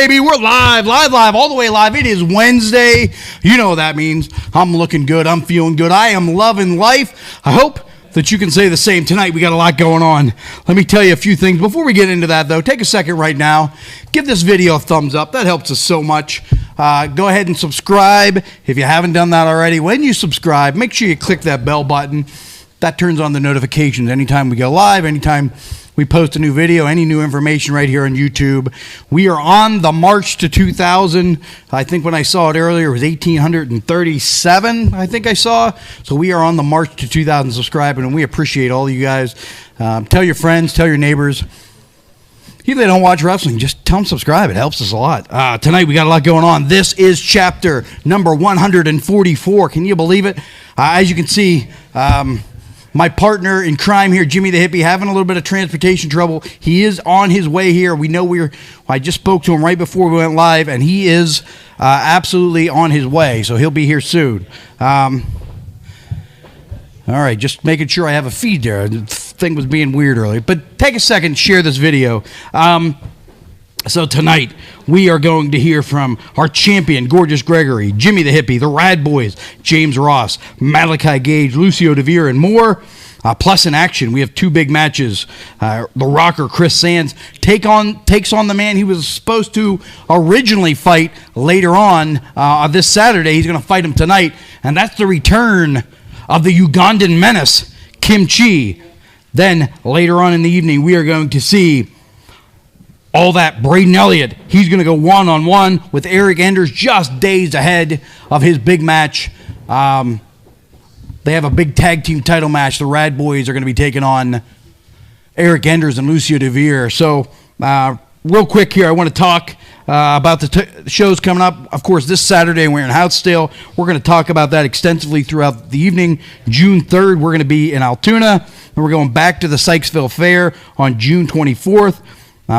baby. We're live, all the way live. It is Wednesday. You know what that means. I'm looking good. I'm feeling good. I am loving life. I hope that you can say the same. Tonight we got a lot going on. Let me tell you a few things. Before we get into that, though, take a second right now. Give this video a thumbs up. That helps us so much. Go ahead and subscribe if you haven't done that already. When you subscribe, make sure you click that bell button. That turns on the notifications anytime we go live, anytime we post a new video, any new information right here on YouTube. We are on the march to 2,000. I think when I saw it earlier, it was 1,837, I think I saw. So we are on the march to 2,000 subscribers, and we appreciate all of you guys. Tell your friends, tell your neighbors. If they don't watch wrestling, just tell them subscribe. It helps us a lot. Tonight, we got a lot going on. This is chapter number 144. Can you believe it? As you can see, my partner in crime here, Jimmy the Hippie, having a little bit of transportation trouble. He is on his way here. We know I just spoke to him right before we went live, and he is absolutely on his way, so he'll be here soon. All right, just making sure I have a feed there. The thing was being weird earlier. But take a second and share this video. So tonight, we are going to hear from our champion, Gorgeous Gregory, Jimmy the Hippie, the Rad Boys, James Ross, Malachi Gage, Lucio DeVere, and more. Plus in action, we have two big matches. The Rocker, Chris Sands, takes on the man he was supposed to originally fight later on this Saturday. He's going to fight him tonight, and that's the return of the Ugandan menace, Kim Chi. Then later on in the evening, we are going to see all that Braden Elliott. He's going to go one-on-one with Eric Enders just days ahead of his big match. They have a big tag team title match. The Rad Boys are going to be taking on Eric Enders and Lucio DeVere. So real quick here, I want to talk about the shows coming up. Of course, this Saturday we're in Houtzdale. We're going to talk about that extensively throughout the evening. June 3rd, we're going to be in Altoona. And we're going back to the Sykesville Fair on June 24th.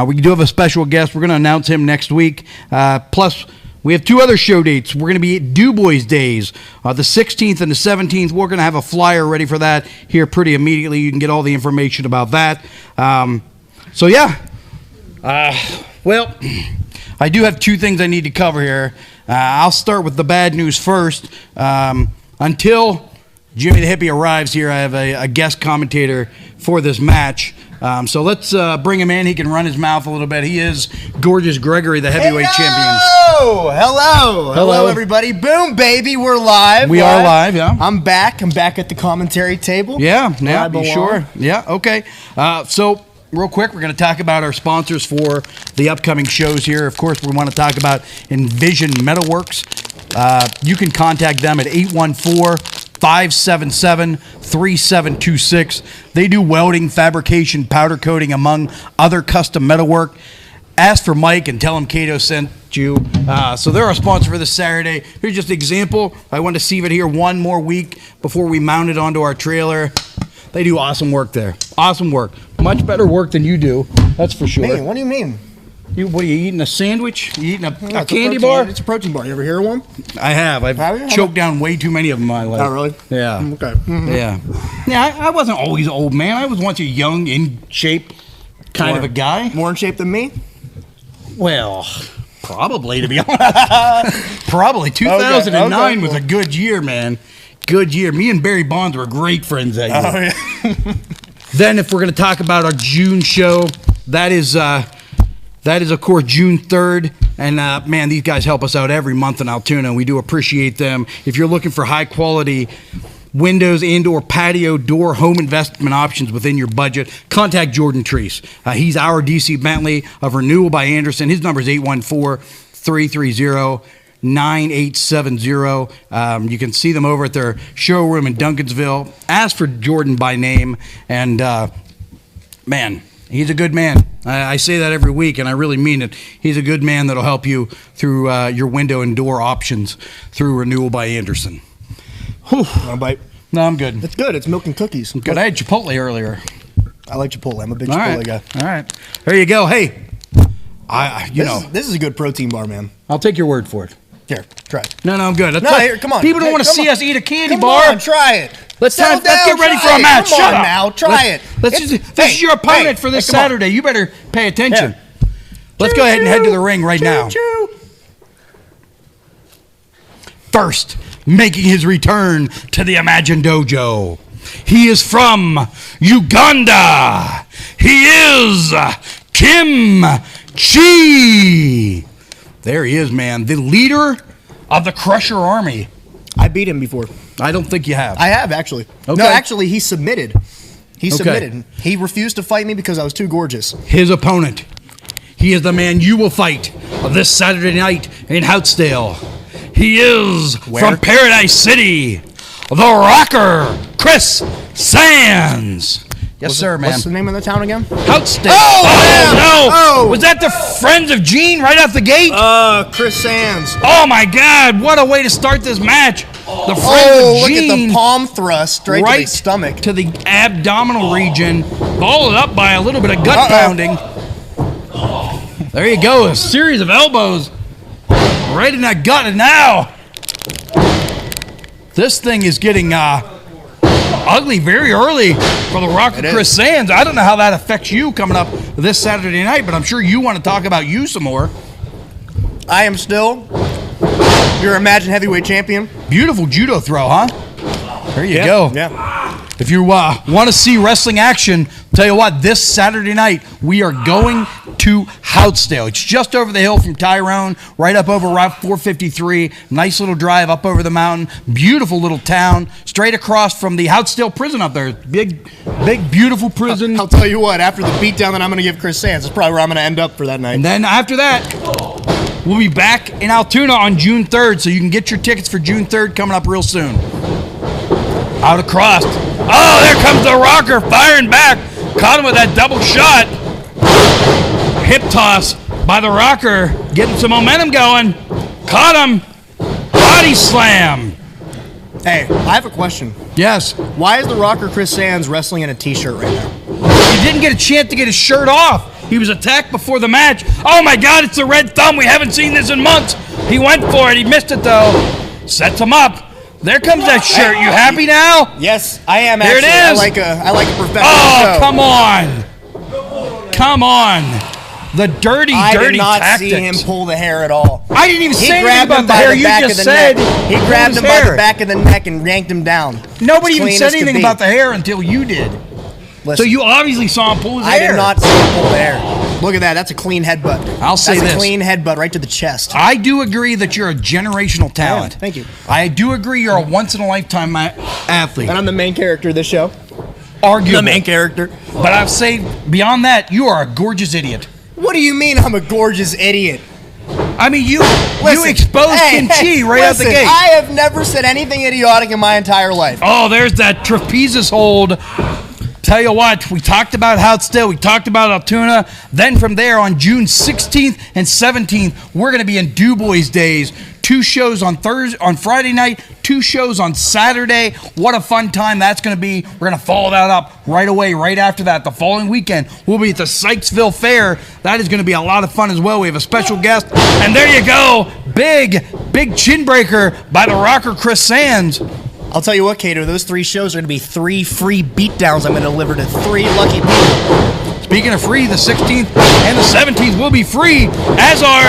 We do have a special guest. We're going to announce him next week. Plus, we have two other show dates. We're going to be at Du Bois Days, the 16th and the 17th. We're going to have a flyer ready for that here pretty immediately. You can get all the information about that. Well, I do have two things I need to cover here. I'll start with the bad news first. Until Jimmy the Hippie arrives here, I have a guest commentator for this match. So let's bring him in. He can run his mouth a little bit. He is Gorgeous Gregory, the heavyweight champion. Hello, everybody. Boom, baby. We're live. We are live, yeah. I'm back at the commentary table. Yeah, you sure? Yeah, okay. So real quick, we're going to talk about our sponsors for the upcoming shows here. Of course, we want to talk about Envision Metalworks. You can contact them at 814-577-3726. They do welding, fabrication, powder coating, among other custom metalwork. Ask for Mike and tell him Cato sent you. So they're our sponsor for this Saturday. Here's just an example. I want to see it here one more week before we mount it onto our trailer. They do awesome work there. Awesome work. Much better work than you do. That's for sure. Man, what do you mean? What are you eating, a sandwich? You eating a candy bar? It's a protein bar. You ever hear of one? I have. I've choked down way too many of them in my life. Oh, really? Yeah. Okay. Mm-hmm. Yeah, I wasn't always old, man. I was once a young, in shape kind of a guy. More in shape than me? Well, probably, to be honest. Probably. 2009 was a good year, man. Good year. Me and Barry Bonds were great friends that year. Oh, yeah. Then if we're going to talk about our June show, that is, of course, June 3rd. And, man, these guys help us out every month in Altoona, and we do appreciate them. If you're looking for high-quality windows and/or patio door home investment options within your budget, contact Jordan Treese. He's our DC Bentley of Renewal by Anderson. His number is 814-330-9870. You can see them over at their showroom in Duncansville. Ask for Jordan by name, and man, he's a good man. I say that every week, and I really mean it. He's a good man that'll help you through your window and door options through Renewal by Anderson. Whew. Want a bite? No, I'm good. It's good. It's milk and cookies. Good. I had Chipotle earlier. I like Chipotle. I'm a big Chipotle guy. All right. There you go. Hey, this is a good protein bar, man. I'll take your word for it. Here, try it. No, I'm good. Here, come on. People don't want to see us eat a candy bar. Come on, try it. Let's get ready for a match. Come on now, try it. This is your opponent for this Saturday. You better pay attention. Let's go ahead and head to the ring right now. First, making his return to the Imagine Dojo, he is from Uganda. He is Kim Chi. There he is, man. The leader of the Crusher Army. I beat him before. I don't think you have. I have, actually. Okay. No, actually, he submitted. He submitted. He refused to fight me because I was too gorgeous. His opponent. He is the man you will fight this Saturday night in Houtsdale. He is from Paradise City, the Rocker, Chris Sands. Yes, sir, man. What's the name of the town again? Houtsdale. Oh, no. Oh. Was that the Friends of Gene right off the gate? Chris Sands. Oh, my God. What a way to start this match. The Friends of Gene. Look at the palm thrust straight to the stomach. To the abdominal region, followed up by a little bit of gut pounding. There you go. A series of elbows right in that gut. And now, this thing is getting ugly very early for the Rocker Chris Sands. I don't know how that affects you coming up this Saturday night, but I'm sure you want to talk about you some more. I am still your Imagine Heavyweight Champion. Beautiful judo throw, huh? There you go. Yeah. If you want to see wrestling action, tell you what, this Saturday night, we are going to Houtsdale. It's just over the hill from Tyrone, right up over Route 453. Nice little drive up over the mountain. Beautiful little town, straight across from the Houtsdale prison up there. Big, beautiful prison. I'll tell you what, after the beatdown that I'm going to give Chris Sands, that's probably where I'm going to end up for that night. And then after that, we'll be back in Altoona on June 3rd, so you can get your tickets for June 3rd coming up real soon. Out across. Oh, there comes the Rocker firing back. Caught him with that double shot. Hip toss by the Rocker. Getting some momentum going. Caught him. Body slam. Hey, I have a question. Yes. Why is the Rocker Chris Sands wrestling in a t-shirt right now? He didn't get a chance to get his shirt off. He was attacked before the match. Oh my God, it's the red thumb. We haven't seen this in months. He went for it. He missed it though. Sets him up. There comes that shirt. You happy now? Yes, I am. There actually. it is. I like a professional Oh, show. come on. Come on. The dirty I did not tactics. see him pull the hair at all. I didn't even He say anything grabbed him about the by hair. the You back of just the said neck. He it grabbed was him by hair. the back of the neck and yanked him down. Nobody even Clean said as could anything be. about the hair until you did. Listen, So you obviously saw him pull his I hair. did not see him pull the hair. Look at that. That's a clean headbutt. I'll say That's this. a clean headbutt right to the chest. I do agree that you're a generational talent. Yeah, thank you. I do agree you're a once-in-a-lifetime athlete. And I'm the main character of this show. Arguable. The main character. But I'd say beyond that, you are a gorgeous idiot. What do you mean I'm a gorgeous idiot? I mean, you Listen, exposed Kim Chi right out the listen, gate. I have never said anything idiotic in my entire life. Oh, there's that trapezis hold. Tell you what, we talked about Houtsdale, we talked about Altoona. Then from there on June 16th and 17th, we're going to be in Du Bois Days. 2 shows on Friday night, 2 shows on Saturday. What a fun time that's going to be. We're going to follow that up right away, right after that. The following weekend, we'll be at the Sykesville Fair. That is going to be a lot of fun as well. We have a special guest. And there you go. Big chin breaker by the Rocker Chris Sands. I'll tell you what, Cato, those 3 shows are going to be 3 free beatdowns I'm going to deliver to 3 lucky people. Speaking of free, the 16th and the 17th will be free, as are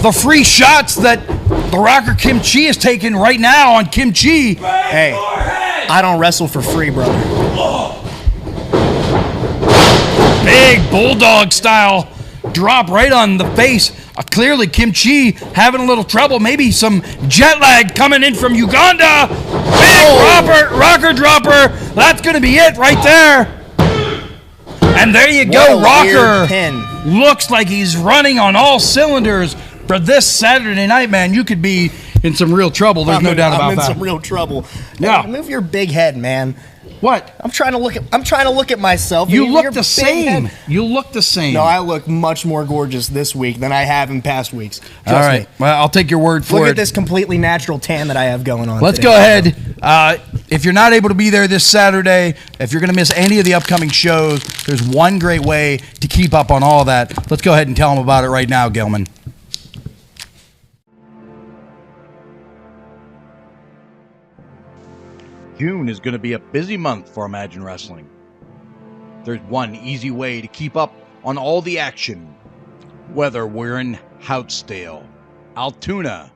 the free shots that the Rocker Kim Chi is taking right now on Kim Chi. Hey, I don't wrestle for free, brother. Big bulldog style drop right on the face. Clearly Kim Chi having a little trouble. Maybe some jet lag coming in from Uganda. Big rocker dropper. That's going to be it right there. And there you go. What a weird Rocker pin. looks like he's running on all cylinders for this Saturday night, man. You could be in some real trouble. There's no doubt about I'm in that. some real trouble. Yeah. Hey, move your big head, man. What? I'm trying to look at myself. You Your look big the same. head. You look the same. No, I look much more gorgeous this week than I have in past weeks. Trust All right. me. Well, I'll take your word for it. Look at this completely natural tan that I have going on. Let's today. go ahead. If you're not able to be there this Saturday, if you're going to miss any of the upcoming shows, there's one great way to keep up on all that. Let's go ahead and tell them about it right now, Gilman. June is going to be a busy month for Imagine Wrestling. There's one easy way to keep up on all the action Whether we're in Houtsdale, Altoona,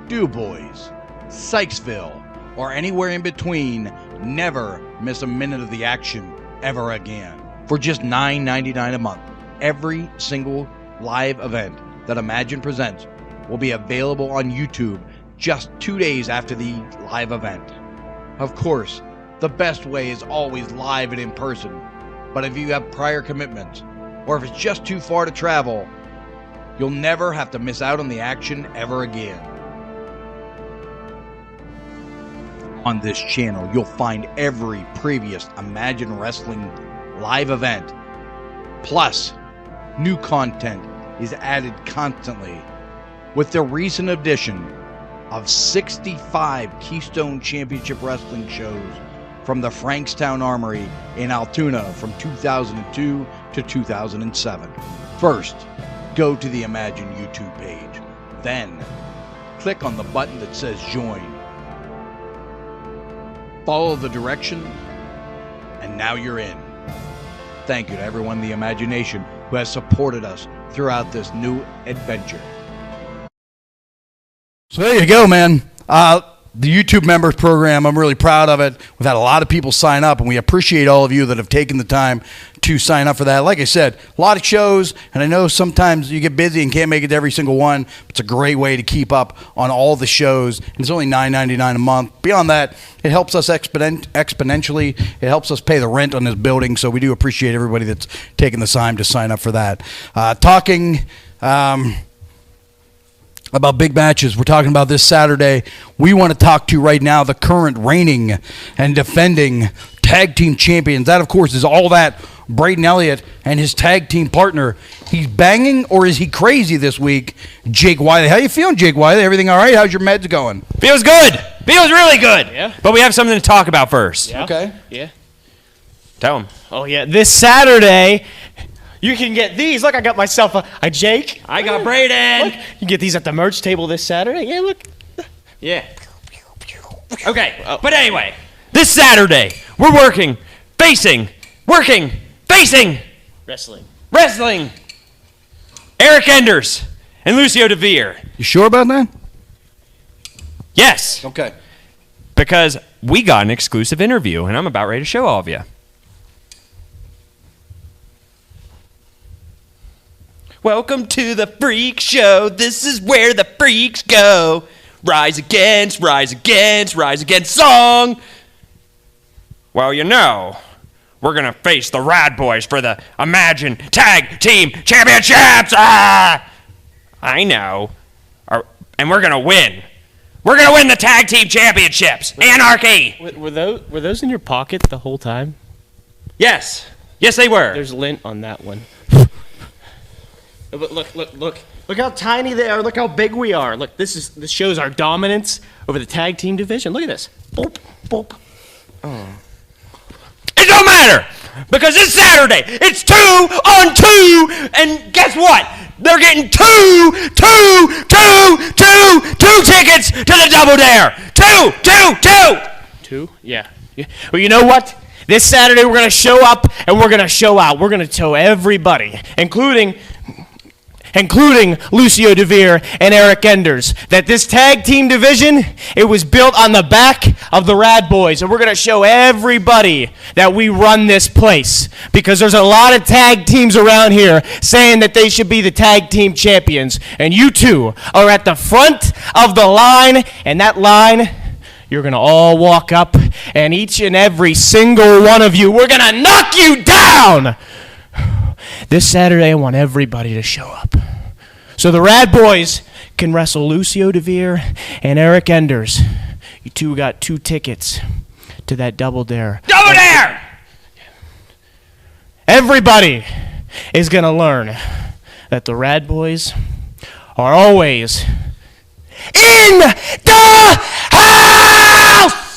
DuBois, Sykesville, or anywhere in between, never miss a minute of the action ever again. For just $9.99 a month, every single live event that Imagine presents will be available on YouTube just 2 days after the live event. Of course, the best way is always live and in person, but if you have prior commitments, or if it's just too far to travel, you'll never have to miss out on the action ever again. On this channel, you'll find every previous Imagine Wrestling live event. Plus, new content is added constantly with the recent addition of 65 Keystone Championship Wrestling shows from the Frankstown Armory in Altoona from 2002 to 2007. First, go to the Imagine YouTube page. Then, click on the button that says Join. Follow the directions, and now you're in. Thank you to everyone in the Imagination who has supported us throughout this new adventure. So there you go, man. The YouTube members program, I'm really proud of it. We've had a lot of people sign up, and we appreciate all of you that have taken the time to sign up for that. Like I said, a lot of shows, and I know sometimes you get busy and can't make it to every single one. It's a great way to keep up on all the shows, and it's only $9.99 a month. Beyond that, it helps us exponentially. It helps us pay the rent on this building, so we do appreciate everybody that's taken the time to sign up for that. Talking about big matches, we're talking about this Saturday. We want to talk to right now the current reigning and defending tag team champions. That, of course, is all that Braden Elliott and his tag team partner. He's banging, or is he crazy this week? Jake Wiley. How you feeling, Jake Wiley? Everything all right? How's your meds going? Feels good. Feels really good. Yeah. But we have something to talk about first. Yeah. Okay. Yeah. Tell him. Oh, yeah. This Saturday, you can get these. Look, I got myself a Jake. I got Braden. Look, you get these at the merch table this Saturday. Yeah, look. Yeah. Okay. But anyway, this Saturday, we're working, facing, wrestling. Eric Enders and Lucio DeVere. You sure about that? Yes. Okay. Because we got an exclusive interview, and I'm about ready to show all of you. Welcome to the Freak Show. This is where the freaks go. Rise against song. Well, you know, we're going to face the Rad Boys for the Imagine Tag Team Championships. I know. And we're going to win. We're going to win the Tag Team Championships. Anarchy. Were those in your pocket the whole time? Yes. Yes, they were. There's lint on that one. Look. Look how tiny they are. Look how big we are. Look, this shows our dominance over the tag team division. Look at this. Boop, boop. Oh. It don't matter, because it's Saturday. It's 2 on 2, and guess what? They're getting two tickets to the Double Dare. Two. Yeah. Well, you know what? This Saturday we're gonna show up and we're gonna show out. We're gonna show everybody, including Lucio DeVere and Eric Enders, that this tag team division, it was built on the back of the Rad Boys. And we're going to show everybody that we run this place. Because there's a lot of tag teams around here saying that they should be the tag team champions. And you two are at the front of the line. And that line, you're going to all walk up. And each and every single one of you, we're going to knock you down. This Saturday, I want everybody to show up. So the Rad Boys can wrestle Lucio DeVere and Eric Enders. You two got 2 tickets to that Double Dare. Double Dare! Everybody is going to learn that the Rad Boys are always in the house!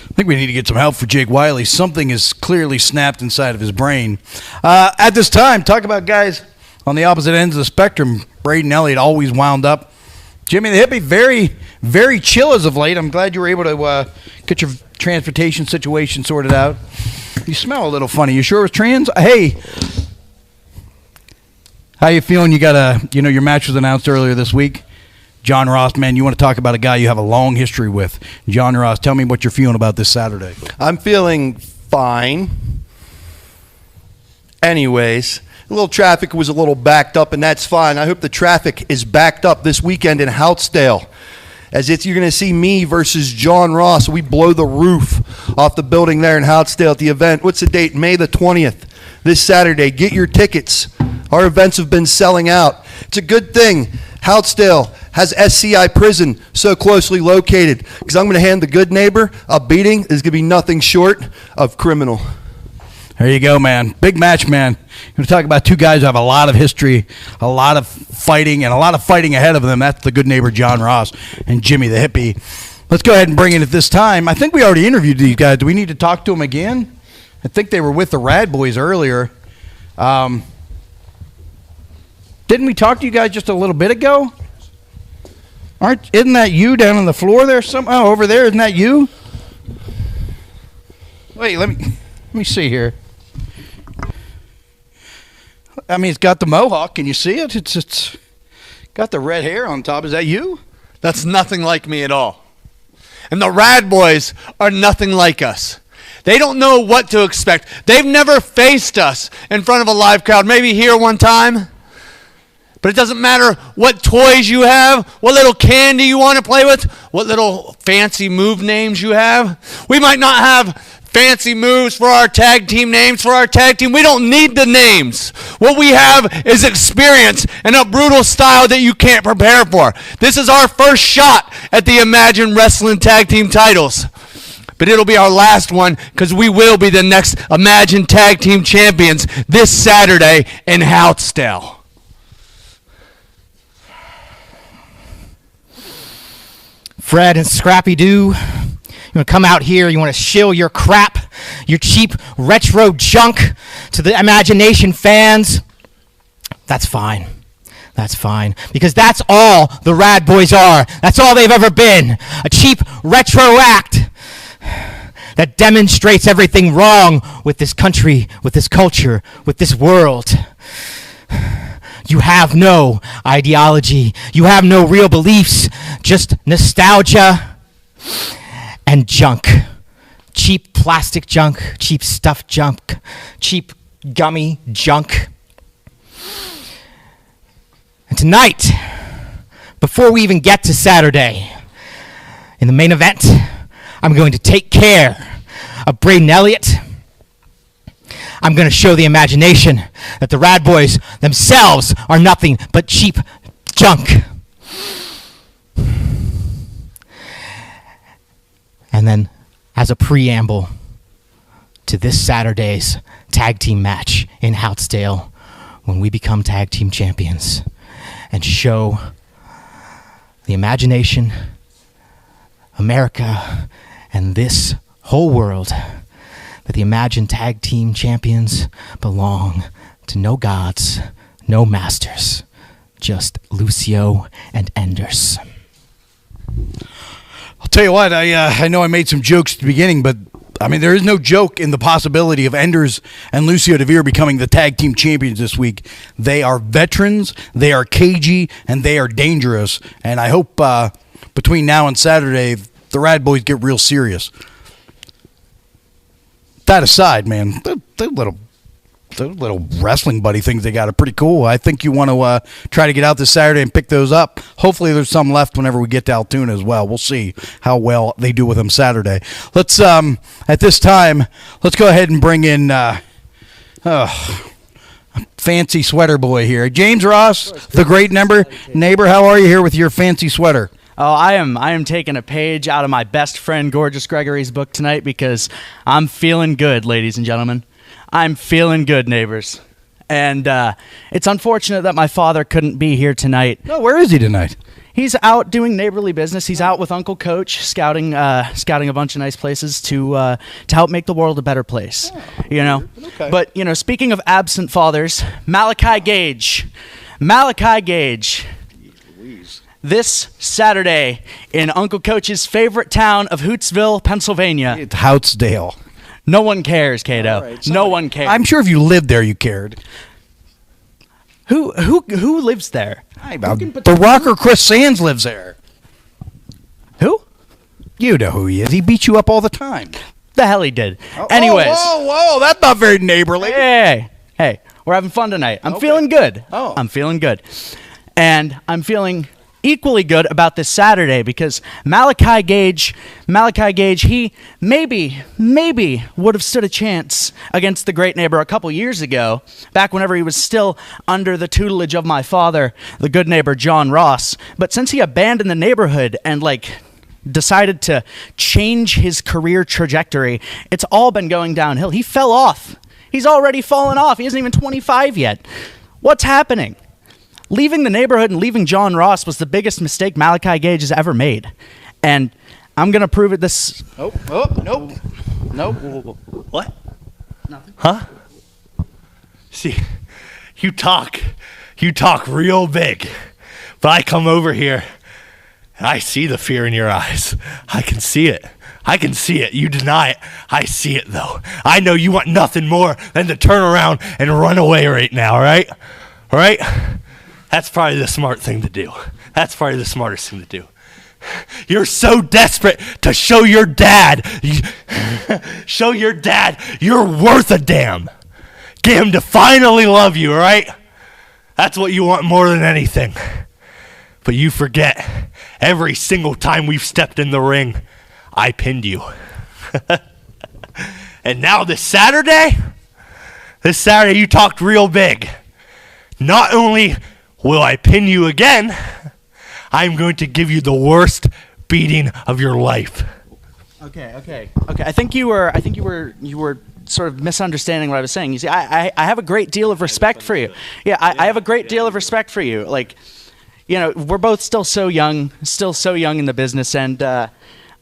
I think we need to get some help for Jake Wiley. Something is clearly snapped inside of his brain. At this time, talk about guys on the opposite ends of the spectrum. Braden Elliott always wound up. Jimmy the Hippie, very, very chill as of late. I'm glad you were able to get your transportation situation sorted out. You smell a little funny. You sure it was trans? Hey, How you feeling? You got your match was announced earlier this week. John Ross, man, you want to talk about a guy you have a long history with. John Ross, tell me what you're feeling about this Saturday. I'm feeling fine. Anyways, a little traffic was a little backed up, and that's fine. I hope the traffic is backed up this weekend in Houtsdale. You're going to see me versus John Ross. We blow the roof off the building there in Houtsdale at the event. What's the date? May the 20th, this Saturday. Get your tickets. Our events have been selling out. It's a good thing Houtsdale has SCI prison so closely located, because I'm going to hand the good neighbor a beating is going to be nothing short of criminal. There you go, man. Big match, man. You're going to talk about two guys who have a lot of history, a lot of fighting, and a lot of fighting ahead of them. That's the good neighbor, John Ross, and Jimmy the Hippie. Let's go ahead and bring in at this time. I think we already interviewed these guys. Do we need to talk to them again? I think they were with the Rad Boys earlier. Didn't we talk to you guys just a little bit ago? Isn't that you down on the floor there? Oh, over there, isn't that you? Wait, let me see here. I mean, it's got the mohawk. Can you see it? It's got the red hair on top. Is that you? That's nothing like me at all. And the Rad Boys are nothing like us. They don't know what to expect. They've never faced us in front of a live crowd. Maybe here one time. But it doesn't matter what toys you have, what little candy you want to play with, what little fancy move names you have. We might not have fancy moves for our tag team names for our tag team. We don't need the names. What we have is experience and a brutal style that you can't prepare for. This is our first shot at the Imagine Wrestling Tag Team titles. But it'll be our last one, because we will be the next Imagine Tag Team Champions this Saturday in Houtsdale. Fred and Scrappy Doo, you want to come out here, you want to shill your crap, your cheap retro junk to the Imagination fans. That's fine. That's fine. Because that's all the Rad Boys are. That's all they've ever been. A cheap retro act that demonstrates everything wrong with this country, with this culture, with this world. You have no ideology. You have no real beliefs. Just nostalgia and junk. Cheap plastic junk, cheap stuffed junk, cheap gummy junk. And tonight, before we even get to Saturday, in the main event, I'm going to take care of Braden Elliott. I'm going to show the imagination that the Rad Boys themselves are nothing but cheap junk. And then, as a preamble to this Saturday's tag team match in Houtsdale, when we become tag team champions, and show the imagination, America, and this whole world that the Imagine Tag Team Champions belong to no gods, no masters, just Lucio and Enders. I'll tell you what, I know I made some jokes at the beginning, but I mean, there is no joke in the possibility of Enders and Lucio DeVere becoming the tag team champions this week. They are veterans, they are cagey, and they are dangerous. And I hope between now and Saturday, the Rad Boys get real serious. That aside, man, the little wrestling buddy things they got are pretty cool. I think you want to try to get out this Saturday and pick those up. Hopefully there's some left whenever we get to Altoona as well. We'll see how well they do with them Saturday. Let's, at this time, let's go ahead and bring in fancy sweater boy here. James Ross, the great neighbor, how are you here with your fancy sweater? Oh, I am taking a page out of my best friend Gorgeous Gregory's book tonight, because I'm feeling good, ladies and gentlemen. I'm feeling good, neighbors. And it's unfortunate that my father couldn't be here tonight. No, where is he tonight? He's out doing neighborly business. He's out with Uncle Coach, scouting a bunch of nice places to help make the world a better place. You know. Okay. But speaking of absent fathers, Malachi Gage. This Saturday in Uncle Coach's favorite town of Hootsville, Pennsylvania. It's Houtsdale. No one cares, Cato. Right, no one cares. I'm sure if you lived there, you cared. Who lives there? The rocker Chris Sands lives there. Who? You know who he is. He beats you up all the time. The hell he did. Anyways. Whoa, that's not very neighborly. Hey, we're having fun tonight. I'm feeling good. Oh. I'm feeling good. And I'm feeling equally good about this Saturday because Malachi Gage, he maybe would have stood a chance against the great neighbor a couple years ago, back whenever he was still under the tutelage of my father, the good neighbor John Ross. But since he abandoned the neighborhood and decided to change his career trajectory, it's all been going downhill. He fell off. He's already fallen off. He isn't even 25 yet. What's happening? Leaving the neighborhood and leaving John Ross was the biggest mistake Malachi Gage has ever made. And I'm going to prove it this... Nope. What? Nothing. Huh? See, you talk real big, but I come over here and I see the fear in your eyes. I can see it. You deny it. I see it, though. I know you want nothing more than to turn around and run away right now, all right? All right? That's probably the smart thing to do. That's probably the smartest thing to do. You're so desperate to show your dad you're worth a damn. Get him to finally love you, all right? That's what you want more than anything. But you forget, every single time we've stepped in the ring, I pinned you. And now this Saturday you talked real big. Not only will I pin you again, I'm going to give you the worst beating of your life. Okay. I think you were sort of misunderstanding what I was saying. You see, I have a great deal of respect for you. Yeah, I have a great deal of respect for you. We're both still so young in the business, and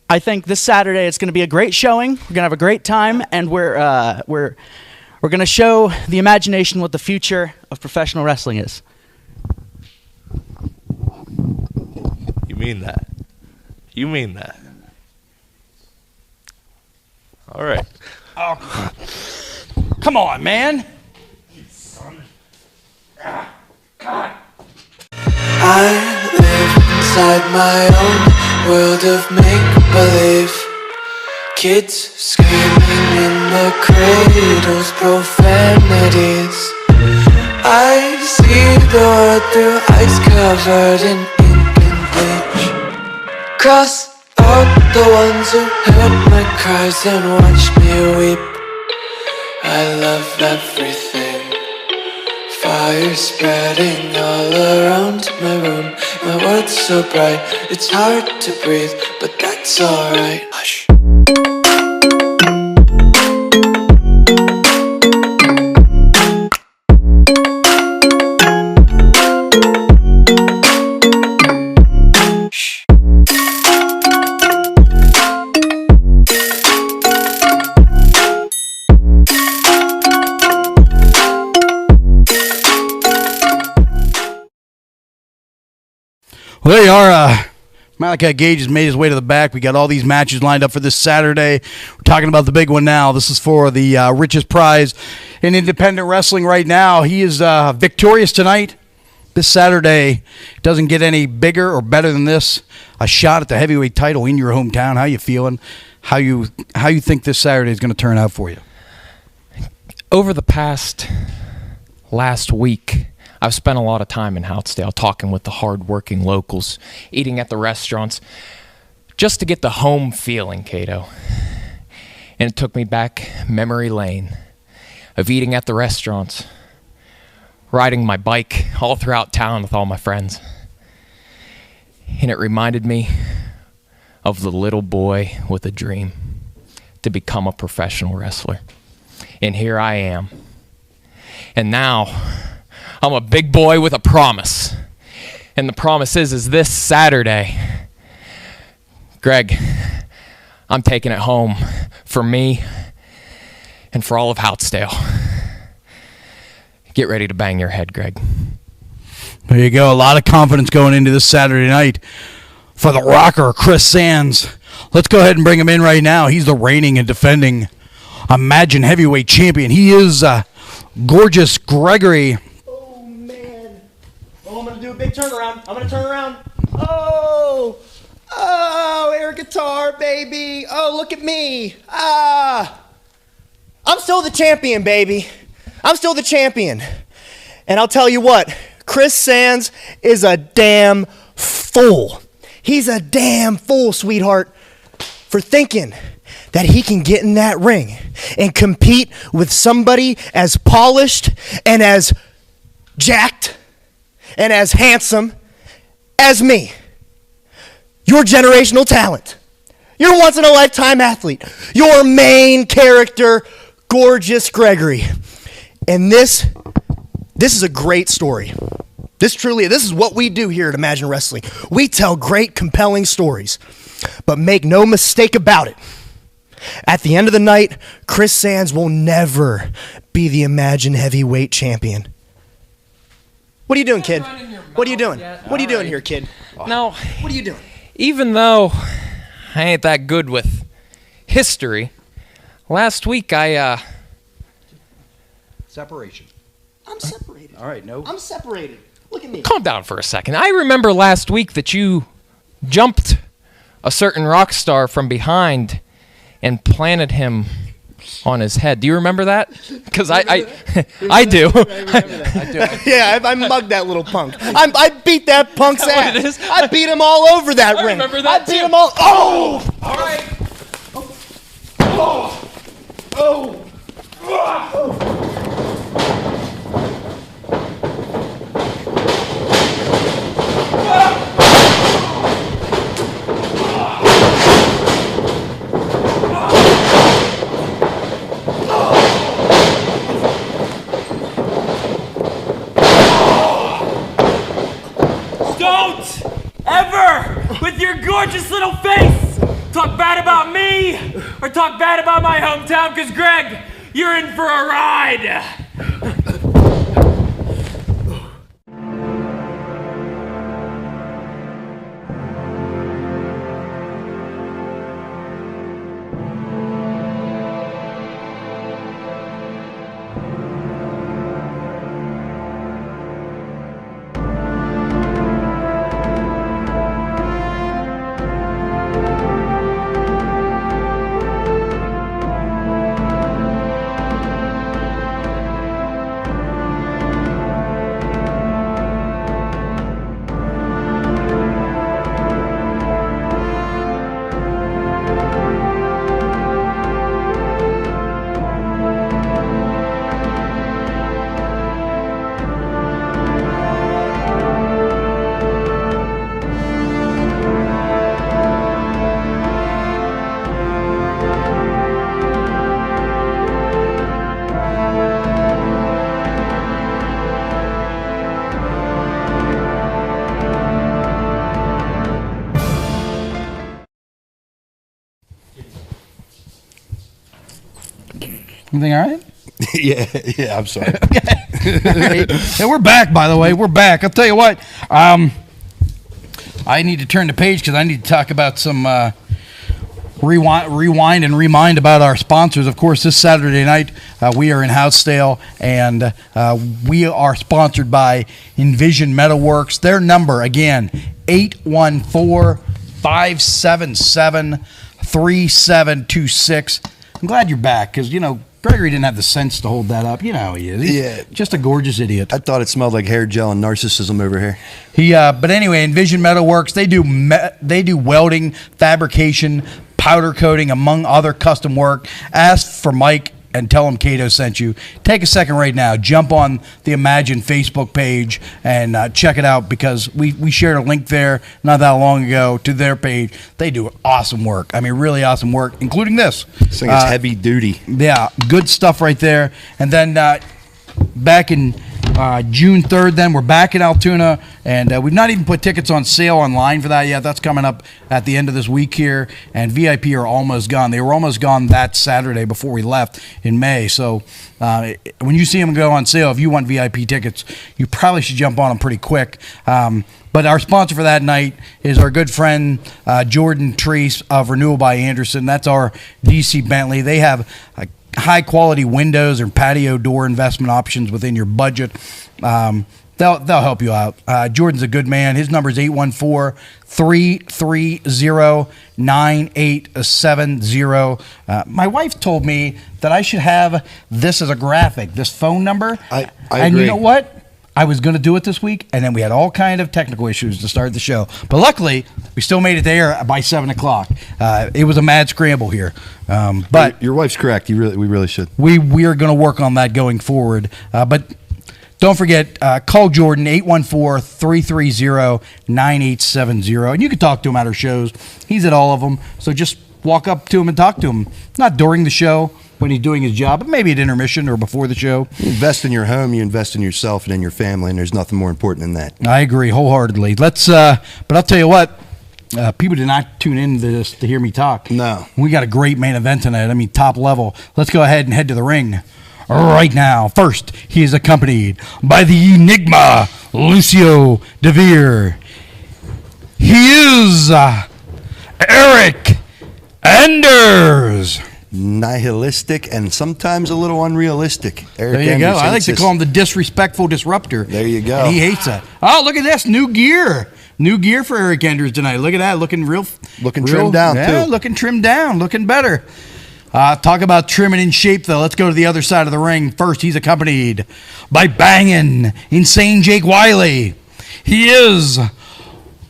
I think this Saturday it's going to be a great showing. We're going to have a great time, and we're going to show the imagination what the future of professional wrestling is. You mean that? All right. Oh, come on, man. I live inside my own world of make-believe. Kids screaming in the cradles, profanities. I see the world through ice covered in ink and bleach. Cross out the ones who heard my cries and watched me weep. I love everything. Fire spreading all around my room. My world's so bright, it's hard to breathe, but that's alright. Hush. Well, there you are. Malachi Gage has made his way to the back. We got all these matches lined up for this Saturday. We're talking about the big one now. This is for the richest prize in independent wrestling right now. He is victorious tonight. This Saturday doesn't get any bigger or better than this. A shot at the heavyweight title in your hometown. How you feeling? How you think this Saturday is going to turn out for you? Over the last week, I've spent a lot of time in Houtzdale talking with the hard-working locals, eating at the restaurants, just to get the home feeling, Cato. And it took me back memory lane of eating at the restaurants, riding my bike all throughout town with all my friends. And it reminded me of the little boy with a dream to become a professional wrestler. And here I am. And now I'm a big boy with a promise. And the promise is this Saturday, Greg, I'm taking it home for me and for all of Houtzdale. Get ready to bang your head, Greg. There you go. A lot of confidence going into this Saturday night for the rocker, Chris Sands. Let's go ahead and bring him in right now. He's the reigning and defending Imagine heavyweight champion. He is gorgeous Gregory. Oh, man. big turnaround. I'm gonna turn around. Oh, air guitar, baby. Oh, look at me. I'm still the champion, baby. I'm still the champion. And I'll tell you what, Chris Sands is a damn fool. He's a damn fool, sweetheart, for thinking that he can get in that ring and compete with somebody as polished and as jacked and as handsome as me. Your generational talent. Your once-in-a-lifetime athlete. Your main character, Gorgeous Gregory. And this is a great story. This is what we do here at Imagine Wrestling. We tell great, compelling stories. But make no mistake about it. At the end of the night, Chris Sands will never be the Imagine Heavyweight Champion. What are you doing, kid? What are you doing? What are you doing here, kid? Now, What are you doing? even though I ain't that good with history, last week Separation. I'm separated. All right, no. I'm separated. Look at me. calm down for a second. I remember last week that you jumped a certain rock star from behind and planted him on his head. Do you remember that? Because I do. Yeah, I mugged that little punk. I beat that punk's ass. it is? I beat him all over that ring. remember that I beat too. him all. Oh! All right. Don't ever, with your gorgeous little face, talk bad about me or talk bad about my hometown, because Greg, you're in for a ride. Everything all right? yeah, I'm sorry. Yeah, we're back, by the way. We're back. I'll tell you what. I need to turn the page because I need to talk about some rewind and remind about our sponsors. Of course, this Saturday night, we are in Housedale, and we are sponsored by Envision Metalworks. Their number, again, 814-577-3726. I'm glad you're back because, Gregory didn't have the sense to hold that up. You know how he is. He's just a gorgeous idiot. I thought it smelled like hair gel and narcissism over here. But anyway, Envision Metalworks, they do welding, fabrication, powder coating, among other custom work. Ask for Mike and tell him Cato sent you. Take a second right now. Jump on the Imagine Facebook page and check it out because we shared a link there not that long ago to their page. They do awesome work. I mean, really awesome work, including this. This thing is heavy duty. Yeah, good stuff right there. And then back in June 3rd, then we're back in Altoona, and we've not even put tickets on sale online for that yet. That's coming up at the end of this week here, and VIP are almost gone. They were almost gone that Saturday before we left in May. So when you see them go on sale, if you want VIP tickets, you probably should jump on them pretty quick. But our sponsor for that night is our good friend Jordan Treese of Renewal by Anderson. That's our DC Bentley. They have high quality windows and patio door investment options within your budget. they'll help you out. Jordan's a good man. His number is 814-330-9870. My wife told me that I should have this as a graphic, this phone number. I and agree. you know what? I was going to do it this week, and then we had all kind of technical issues to start the show. But luckily, we still made it there by 7 o'clock. It was a mad scramble here. But your wife's correct. We really should. We are going to work on that going forward. But don't forget, call Jordan, 814-330-9870. And you can talk to him at our shows. He's at all of them. So just walk up to him and talk to him. Not during the show, when he's doing his job, but maybe at intermission or before the show. You invest in your home, you invest in yourself and in your family, and there's nothing more important than that. I agree wholeheartedly. But I'll tell you what, people did not tune into this to hear me talk. No. We got a great main event tonight. I mean, top level. Let's go ahead and head to the ring right now. First, he is accompanied by the Enigma, Lucio DeVere. He is Eric Enders. Nihilistic and sometimes a little unrealistic. Eric There you Enders go. I like hates to this. call him the disrespectful disruptor. There you go. And he hates that. Oh, look at this. New gear. New gear for Eric Enders tonight. Look at that. Looking trimmed down, yeah, too. looking trimmed down. Looking better. Talk about trimming in shape, though. Let's go to the other side of the ring. First, he's accompanied by banging, insane Jake Wiley. He is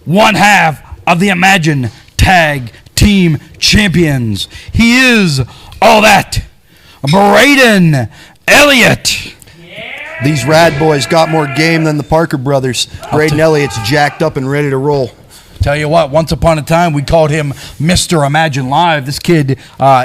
one half of the Imagine Tag Team Champions. He is all that. Braden Elliott. These Rad Boys got more game than the Parker brothers. Braden Elliott's jacked up and ready to roll. Tell you what, once upon a time, we called him Mr. Imagine Live. This kid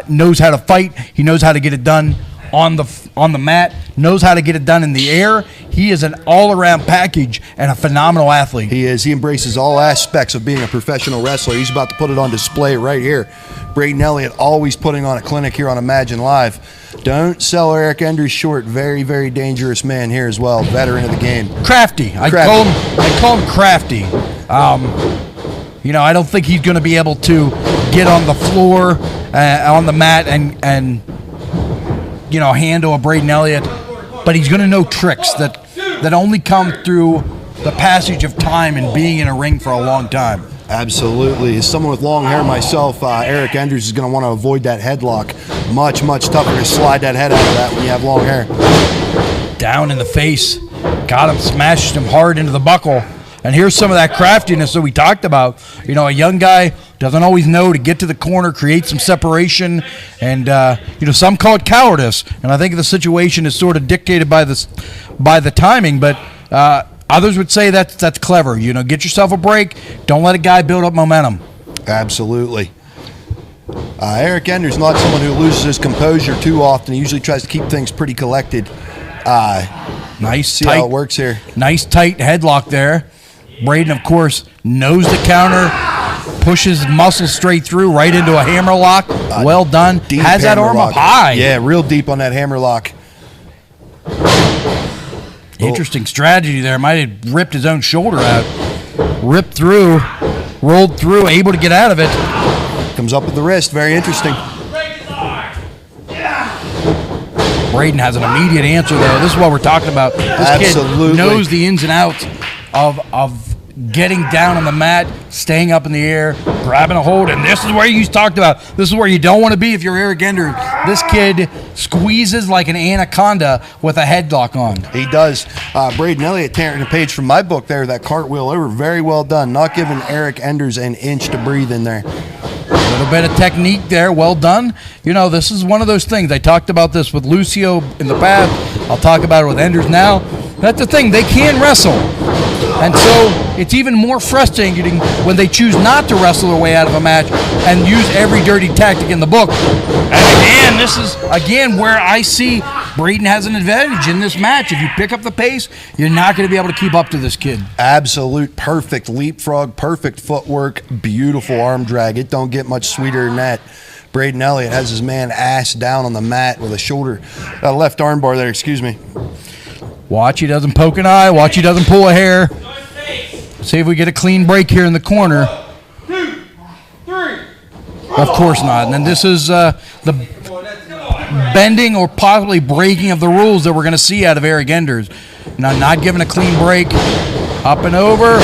knows how to fight. He knows how to get it done on the mat, knows how to get it done in the air. He is an all-around package and a phenomenal athlete. He is. He embraces all aspects of being a professional wrestler. He's about to put it on display right here. Braden Elliott always putting on a clinic here on Imagine Live. Don't sell Eric Enders short. Very, very dangerous man here as well. Veteran of the game. Crafty. I call him crafty. I don't think he's going to be able to get on the floor, on the mat, and handle a Braden Elliott. But he's going to know tricks that only come through the passage of time and being in a ring for a long time. Absolutely. As someone with long hair myself, Eric Enders is going to want to avoid that headlock. Much, much tougher to slide that head out of that when you have long hair. Down in the face. Got him, smashed him hard into the buckle. And here's some of that craftiness that we talked about. A young guy doesn't always know to get to the corner, create some separation, and some call it cowardice. And I think the situation is sort of dictated by the timing, but others would say that's clever. Get yourself a break. Don't let a guy build up momentum. Absolutely. Eric Enders not someone who loses his composure too often. He usually tries to keep things pretty collected. Nice, see tight, how it works here. Nice tight headlock there. Braden, of course, knows the counter, pushes muscles straight through, right into a hammer lock. Well done. Has that arm up high. Yeah, real deep on that hammer lock. Interesting strategy there. Might have ripped his own shoulder out. Ripped through, rolled through, able to get out of it. Comes up with the wrist. Very interesting. Braden has an immediate answer, though. This is what we're talking about. This kid knows the ins and outs of getting down on the mat, staying up in the air, grabbing a hold, and this is where you talked about. This is where you don't want to be if you're Eric Enders. This kid squeezes like an anaconda with a headlock on. He does. Braden Elliott tearing a page from my book there, that cartwheel over. Very well done. Not giving Eric Enders an inch to breathe in there. A little bit of technique there. Well done. This is one of those things. I talked about this with Lucio in the past. I'll talk about it with Enders now. That's the thing. They can wrestle. And so it's even more frustrating when they choose not to wrestle their way out of a match and use every dirty tactic in the book. And again, this is where I see Braden has an advantage in this match. If you pick up the pace, you're not going to be able to keep up to this kid. Absolute perfect leapfrog, perfect footwork, beautiful arm drag. It don't get much sweeter than that. Braden Elliott has his man ass down on the mat with a shoulder, left arm bar there, excuse me. Watch he doesn't poke an eye. Watch he doesn't pull a hair. See if we get a clean break here in the corner. 2, 3. Of course not. And then this is the bending or possibly breaking of the rules that we're going to see out of Eric Enders. not giving a clean break. Up and over.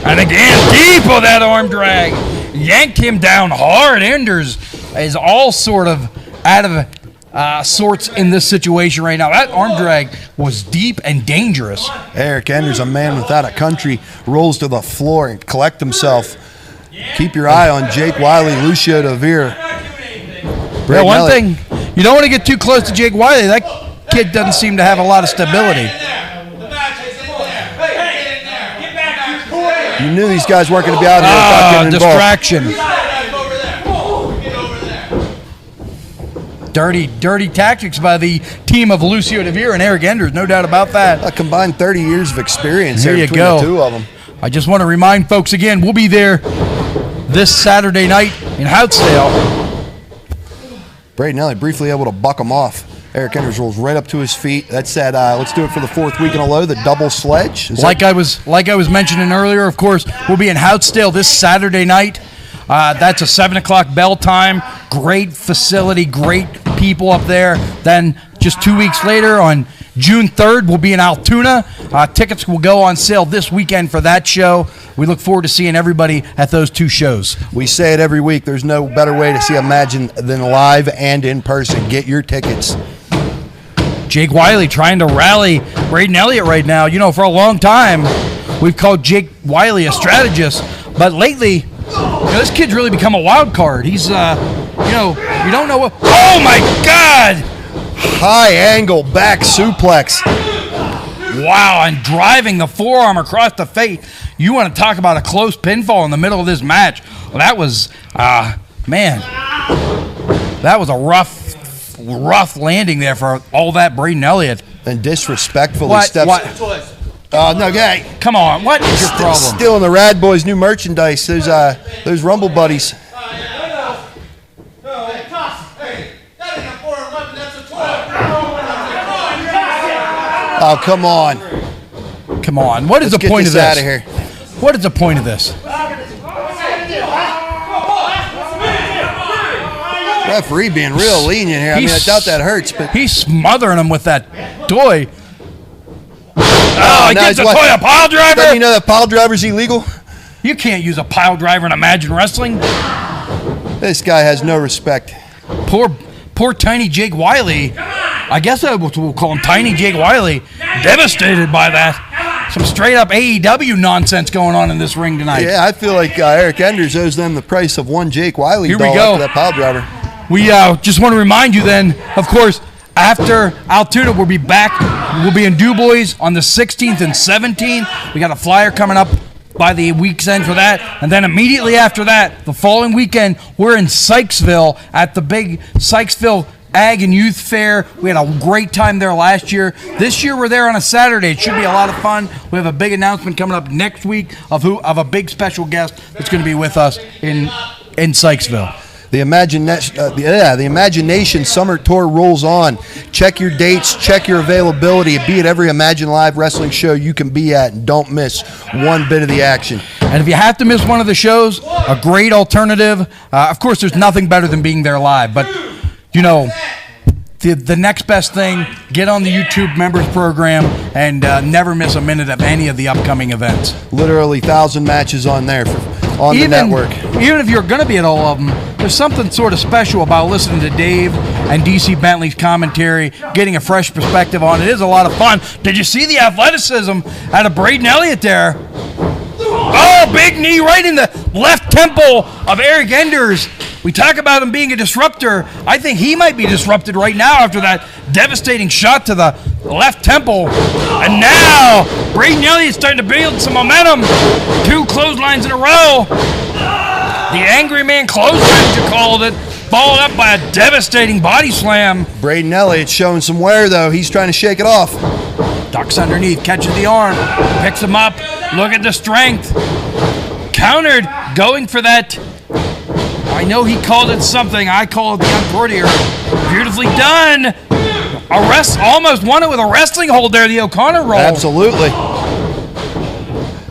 And again, deep of that arm drag. Yanked him down hard. Enders is all sort of out of sorts in this situation right now. That arm drag was deep and dangerous. Eric Enders, a man without a country, rolls to the floor and collect himself. Keep your eye on Jake Wiley, Lucio DeVere. Yeah, one thing, you don't want to get too close to Jake Wiley. That kid doesn't seem to have a lot of stability. You knew these guys weren't going to be out here without getting involved. Distraction. Dirty tactics by the team of Lucio DeVere and Eric Enders, no doubt about that. A combined 30 years of experience There you between go. the two of them. I just want to remind folks again, we'll be there this Saturday night in Houtzdale. Braden Elliott briefly able to buck him off. Eric Enders rolls right up to his feet. That's that. Let's do it for the fourth week in a row. The double sledge. Like I was mentioning earlier, of course, we'll be in Houtzdale this Saturday night. That's a 7 o'clock bell time. Great facility, great people up there. Then just 2 weeks later, on June 3rd, we'll be in Altoona. Tickets will go on sale this weekend for that show. We look forward to seeing everybody at those two shows. We say it every week. There's no better way to see Imagine than live and in person. Get your tickets. Jake Wiley trying to rally Braden Elliott right now. You know, for a long time, we've called Jake Wiley a strategist, but lately, this kid's really become a wild card. He's, you don't know what. Oh my God! High angle back suplex. Wow, and driving the forearm across the face. You want to talk about a close pinfall in the middle of this match? Well, that was, man, that was a rough landing there for all that Braden Elliott. And disrespectfully steps. No, guy. Come on, what is your problem? Stealing the Rad Boys' new merchandise. Those Rumble Buddies. Oh, come on. Come on. What is the point of this? Out of here. What is the point of this? Referee being real lenient here. I mean, I doubt that hurts, but he's smothering him with that toy. Oh, he gets a toy, a pile driver. Doesn't you know that pile driver's illegal? You can't use a pile driver in Imagine Wrestling. This guy has no respect. Poor tiny Jake Wiley. I guess we'll call him Tiny Jake Wiley. Devastated by that. Some straight up AEW nonsense going on in this ring tonight. Yeah, I feel like Eric Enders owes them the price of one Jake Wiley Here doll we go. after that pile driver. We just want to remind you then, of course, after Altoona, we'll be back. We'll be in DuBois on the 16th and 17th. We got a flyer coming up by the week's end for that. And then immediately after that, the following weekend, we're in Sykesville at the big Sykesville Ag and Youth Fair. We had a great time there last year. This year we're there on a Saturday. It should be a lot of fun. We have a big announcement coming up next week of a big special guest that's going to be with us in Sykesville. The Imagination Summer Tour rolls on. Check your dates, check your availability. Be at every Imagine Live wrestling show you can be at, and don't miss one bit of the action. And if you have to miss one of the shows, a great alternative. Of course, there's nothing better than being there live, but you know, the next best thing, get on the YouTube members program and never miss a minute of any of the upcoming events. Literally 1,000 matches on there on the network. Even if you're going to be at all of them, there's something sort of special about listening to Dave and DC Bentley's commentary, getting a fresh perspective on it. It is a lot of fun. Did you see the athleticism out of Braden Elliott there? Oh, big knee right in the left temple of Eric Enders. We talk about him being a disruptor. I think he might be disrupted right now after that devastating shot to the left temple. And now, Braden Elliott's starting to build some momentum. 2 clotheslines in a row. The Angry Man clothesline, you called it. Followed up by a devastating body slam. Braden Elliott's showing some wear, though. He's trying to shake it off. Ducks underneath, catches the arm, picks him up. Look at the strength. Countered, going for that. I know he called it something. I call it the uncourtier. Beautifully done. Almost won it with a wrestling hold there, the O'Connor roll. Absolutely.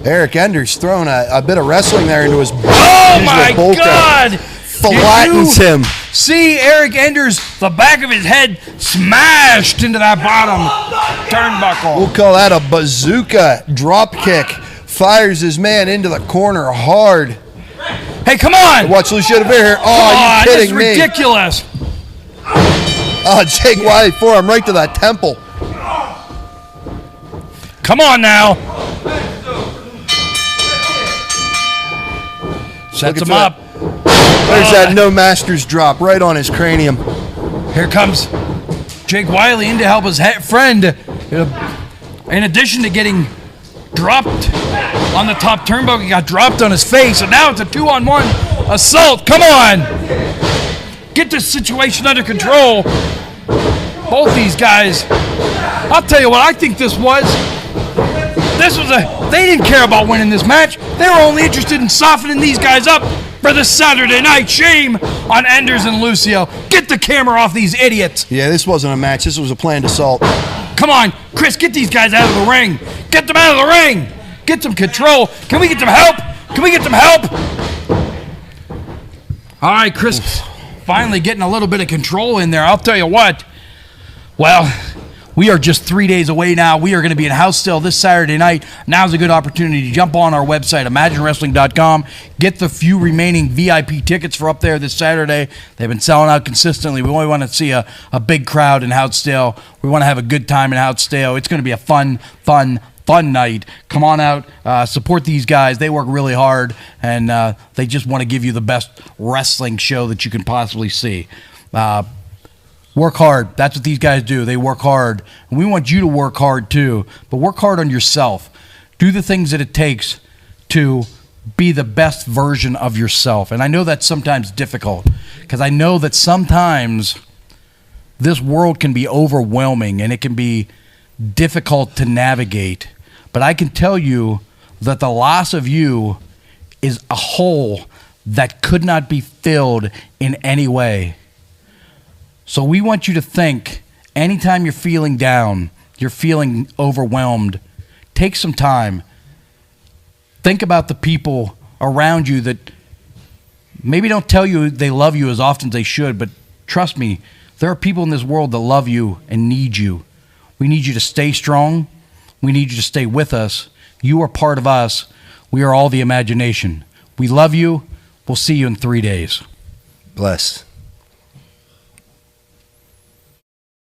Eric Enders throwing a bit of wrestling there into his Oh my bull God! Flattens him. see Eric Enders, the back of his head smashed into that bottom turnbuckle. We'll call that a bazooka drop kick. Fires his man into the corner hard. Hey, come on! Watch Lucio over here. Oh, are you kidding me? This is ridiculous. Oh, Jake Wiley forearm right to that temple. Come on now. Sets him up. There's that no masters drop right on his cranium. Here comes Jake Wiley in to help his friend. In addition to getting dropped on the top turnbuckle, he got dropped on his face. And now it's a 2-on-1 assault. Come on. Get this situation under control. Both these guys. I'll tell you what I think this was. They didn't care about winning this match. They were only interested in softening these guys up for the Saturday night. Shame on Enders and Lucio. Get the camera off these idiots. Yeah, this wasn't a match. This was a planned assault. Come on, Chris, get these guys out of the ring. Get them out of the ring. Get some control. Can we get some help? Can we get some help? All right, Chris, finally getting a little bit of control in there. I'll tell you what. Well, we are just 3 days away now. We are going to be in Housedale this Saturday night. Now's a good opportunity to jump on our website, imaginewrestling.com. Get the few remaining VIP tickets for up there this Saturday. They've been selling out consistently. We only want to see a big crowd in Housedale. We want to have a good time in Housedale. It's going to be a fun night. Come on out, support these guys. They work really hard, and they just want to give you the best wrestling show that you can possibly see. Work hard. That's what these guys do. They work hard. And we want you to work hard too, but work hard on yourself. Do the things that it takes to be the best version of yourself. And I know that's sometimes difficult, because I know that sometimes this world can be overwhelming and it can be difficult to navigate. But I can tell you that the loss of you is a hole that could not be filled in any way. So we want you to think, anytime you're feeling down, you're feeling overwhelmed, take some time. Think about the people around you that maybe don't tell you they love you as often as they should, but trust me, there are people in this world that love you and need you. We need you to stay strong. We need you to stay with us. You are part of us. We are all the imagination. We love you. We'll see you in 3 days. Bless.